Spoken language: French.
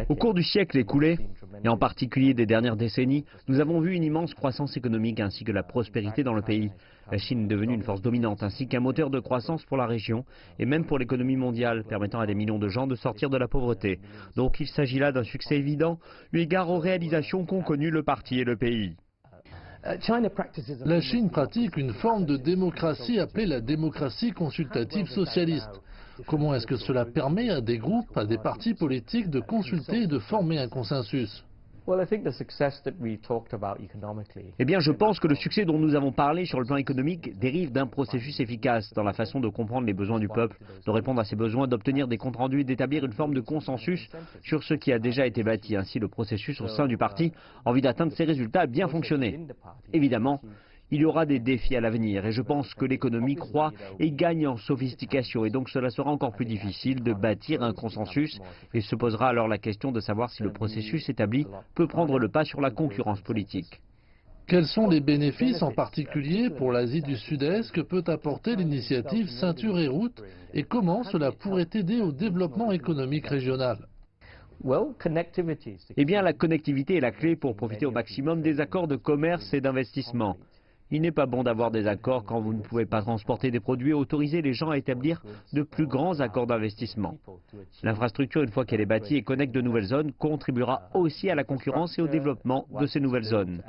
Au cours du siècle écoulé, et en particulier des dernières décennies, nous avons vu une immense croissance économique ainsi que la prospérité dans le pays. La Chine est devenue une force dominante ainsi qu'un moteur de croissance pour la région et même pour l'économie mondiale, permettant à des millions de gens de sortir de la pauvreté. Donc il s'agit là d'un succès évident, eu égard aux réalisations qu'ont connues le parti et le pays. La Chine pratique une forme de démocratie appelée la démocratie consultative socialiste. Comment est-ce que cela permet à des groupes, à des partis politiques de consulter et de former un consensus? Eh bien, je pense que le succès dont nous avons parlé sur le plan économique dérive d'un processus efficace dans la façon de comprendre les besoins du peuple, de répondre à ses besoins, d'obtenir des comptes rendus et d'établir une forme de consensus sur ce qui a déjà été bâti. Ainsi, le processus au sein du parti en vue d'atteindre ces résultats a bien fonctionné. Évidemment, il y aura des défis à l'avenir et je pense que l'économie croît et gagne en sophistication et donc cela sera encore plus difficile de bâtir un consensus et se posera alors la question de savoir si le processus établi peut prendre le pas sur la concurrence politique. Quels sont les bénéfices en particulier pour l'Asie du Sud-Est que peut apporter l'initiative Ceinture et Route et comment cela pourrait aider au développement économique régional? Eh bien, la connectivité est la clé pour profiter au maximum des accords de commerce et d'investissement. Il n'est pas bon d'avoir des accords quand vous ne pouvez pas transporter des produits et autoriser les gens à établir de plus grands accords d'investissement. L'infrastructure, une fois qu'elle est bâtie et connecte de nouvelles zones, contribuera aussi à la concurrence et au développement de ces nouvelles zones.